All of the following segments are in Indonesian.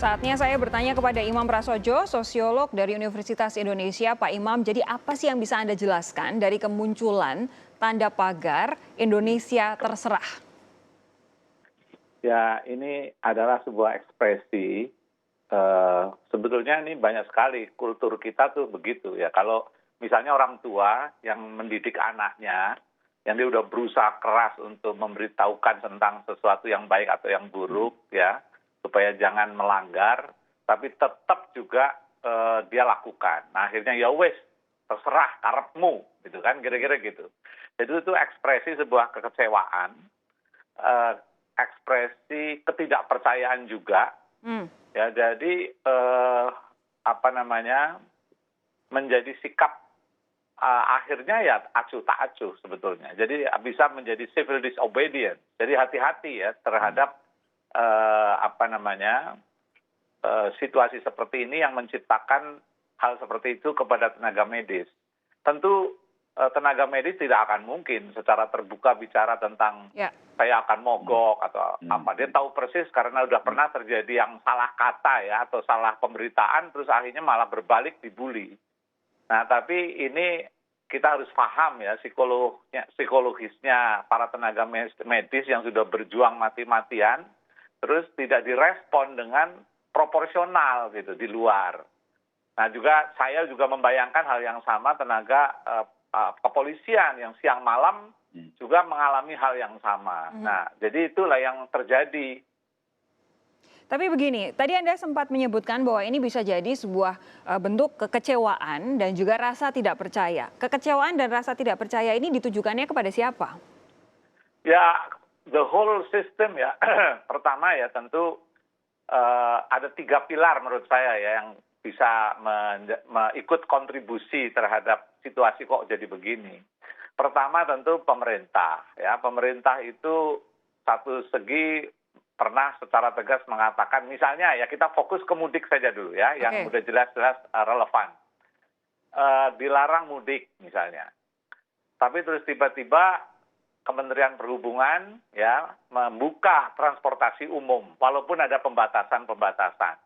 Saatnya saya bertanya kepada Imam Prasojo, sosiolog dari Universitas Indonesia. Pak Imam, jadi apa sih yang bisa Anda jelaskan dari kemunculan tanda pagar Indonesia terserah? Ya, ini adalah sebuah ekspresi, sebetulnya ini banyak sekali kultur kita tuh begitu ya. Kalau misalnya orang tua yang mendidik anaknya, yang dia udah berusaha keras untuk memberitahukan tentang sesuatu yang baik atau yang buruk ya, supaya jangan melanggar, tapi tetap juga dia lakukan. Nah akhirnya ya wes, terserah karepmu, gitu kan, kira-kira gitu. Jadi itu ekspresi sebuah kekecewaan, eh, ekspresi ketidakpercayaan juga, ya. Jadi apa namanya, menjadi sikap akhirnya ya acuh tak acuh sebetulnya. Jadi bisa menjadi civil disobedience. Jadi hati-hati ya terhadap apa namanya, situasi seperti ini yang menciptakan hal seperti itu kepada tenaga medis. Tentu tenaga medis tidak akan mungkin secara terbuka bicara tentang saya akan mogok atau apa. Dia tahu persis karena udah pernah terjadi yang salah kata ya atau salah pemberitaan terus akhirnya malah berbalik dibully. Nah tapi ini kita harus paham ya psikologisnya para tenaga medis yang sudah berjuang mati-matian terus tidak direspon dengan proporsional gitu di luar. Nah juga saya juga membayangkan hal yang sama tenaga kepolisian yang siang malam juga mengalami hal yang sama. Nah jadi itulah yang terjadi. Tapi begini, tadi Anda sempat menyebutkan bahwa ini bisa jadi sebuah bentuk kekecewaan dan juga rasa tidak percaya. Kekecewaan dan rasa tidak percaya ini ditujukannya kepada siapa? Ya, the whole system ya. Pertama ya tentu ada 3 pilar menurut saya ya yang bisa ikut kontribusi terhadap situasi kok jadi begini. Pertama tentu pemerintah ya. Pemerintah itu satu segi pernah secara tegas mengatakan misalnya ya kita fokus ke mudik saja dulu ya yang udah jelas-jelas relevan. Dilarang mudik misalnya. Tapi terus tiba-tiba Kementerian Perhubungan ya membuka transportasi umum walaupun ada pembatasan-pembatasan.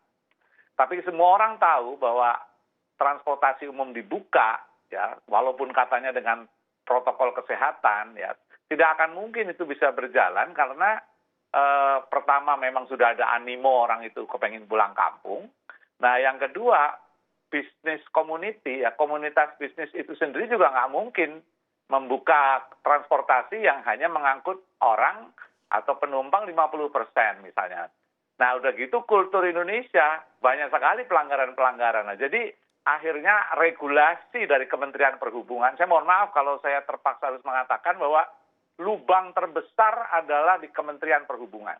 Tapi semua orang tahu bahwa transportasi umum dibuka ya walaupun katanya dengan protokol kesehatan ya tidak akan mungkin itu bisa berjalan karena pertama memang sudah ada animo orang itu kepengen pulang kampung. Nah yang kedua bisnis community ya komunitas bisnis itu sendiri juga nggak mungkin membuka transportasi yang hanya mengangkut orang atau penumpang 50% misalnya. Nah udah gitu kultur Indonesia banyak sekali pelanggaran-pelanggaran. Nah jadi akhirnya regulasi dari Kementerian Perhubungan, saya mohon maaf kalau saya terpaksa harus mengatakan bahwa lubang terbesar adalah di Kementerian Perhubungan.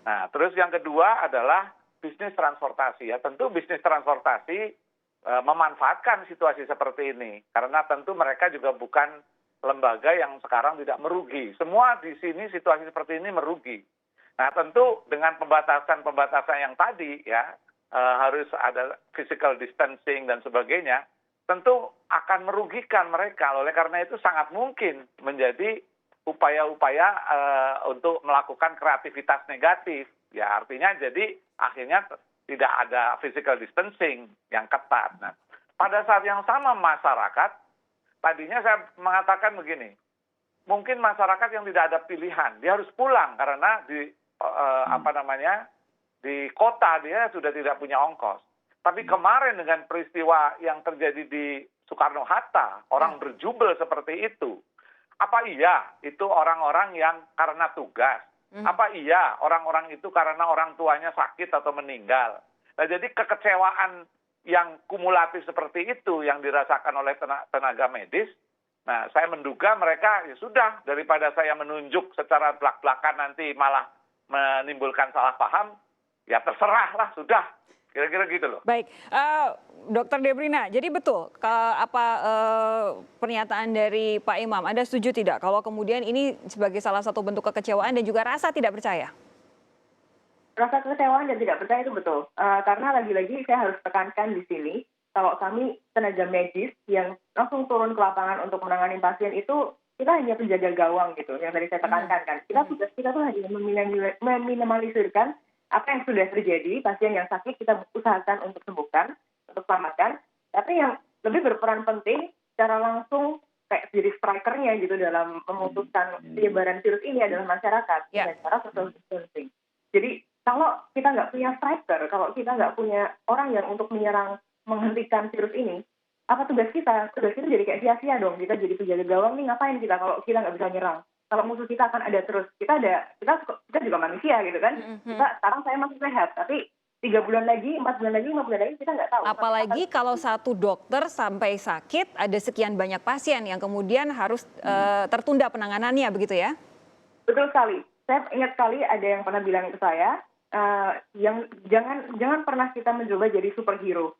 Nah terus yang kedua adalah bisnis transportasi ya. Tentu bisnis transportasi memanfaatkan situasi seperti ini. Karena tentu mereka juga bukan lembaga yang sekarang tidak merugi. Semua di sini situasi seperti ini merugi. Nah tentu dengan pembatasan-pembatasan yang tadi ya harus ada physical distancing dan sebagainya, tentu akan merugikan mereka. Oleh karena itu sangat mungkin menjadi upaya-upaya untuk melakukan kreativitas negatif. Ya artinya jadi akhirnya tidak ada physical distancing yang ketat. Nah, pada saat yang sama masyarakat, tadinya saya mengatakan begini, mungkin masyarakat yang tidak ada pilihan, dia harus pulang karena di di kota dia sudah tidak punya ongkos. Tapi kemarin dengan peristiwa yang terjadi di Soekarno-Hatta, orang berjubel seperti itu. Apa iya itu orang-orang yang karena tugas? Apa iya orang-orang itu karena orang tuanya sakit atau meninggal? Nah jadi kekecewaan yang kumulatif seperti itu yang dirasakan oleh tenaga medis, nah saya menduga mereka ya sudah daripada saya menunjuk secara belak-belakan nanti malah menimbulkan salah paham, ya terserah lah sudah. Kira-kira gitu loh. Baik, Dr. Debrina, jadi betul pernyataan dari Pak Imam, Anda setuju tidak kalau kemudian ini sebagai salah satu bentuk kekecewaan dan juga rasa tidak percaya? Rasa kekecewaan dan tidak percaya itu betul. Karena lagi-lagi saya harus tekankan di sini, kalau kami tenaga medis yang langsung turun ke lapangan untuk menangani pasien itu, kita hanya penjaga gawang gitu, yang tadi saya tekankan kan. Kita tuh hanya meminimalisirkan apa yang sudah terjadi, pasien yang sakit kita usahakan untuk sembuhkan, untuk selamatkan. Tapi yang lebih berperan penting secara langsung kayak jadi strikernya gitu dalam memutuskan penyebaran virus ini adalah masyarakat dengan cara social distancing. Jadi kalau kita nggak punya striker, kalau kita nggak punya orang yang untuk menyerang, menghentikan virus ini, apa tugas kita? Tugas kita jadi kayak sia-sia dong. Kita jadi penjaga gawang nih, ngapain kita kalau kita nggak bisa nyerang? Kalau musuh kita akan ada terus. Kita juga manusia gitu kan. Sekarang saya masih sehat, tapi 3 bulan lagi, 4 bulan lagi, 5 bulan lagi kita nggak tahu. Apalagi kalau satu dokter sampai sakit, ada sekian banyak pasien yang kemudian harus tertunda penanganannya, begitu ya? Betul sekali. Saya ingat sekali ada yang pernah bilang ke saya, yang jangan pernah kita mencoba jadi superhero.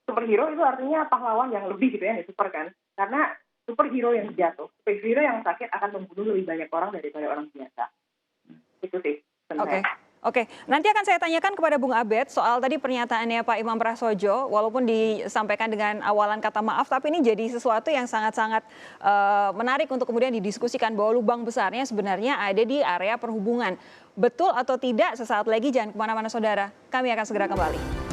Superhero itu artinya pahlawan yang lebih gitu ya, super kan? Karena superhero yang jatuh, superhero yang sakit akan membunuh lebih banyak orang daripada orang biasa. Itu sih sebenarnya. Oke, nanti akan saya tanyakan kepada Bung Abed soal tadi pernyataannya Pak Imam Prasojo, walaupun disampaikan dengan awalan kata maaf, tapi ini jadi sesuatu yang sangat-sangat menarik untuk kemudian didiskusikan bahwa lubang besarnya sebenarnya ada di area perhubungan. Betul atau tidak, sesaat lagi jangan kemana-mana saudara, kami akan segera kembali.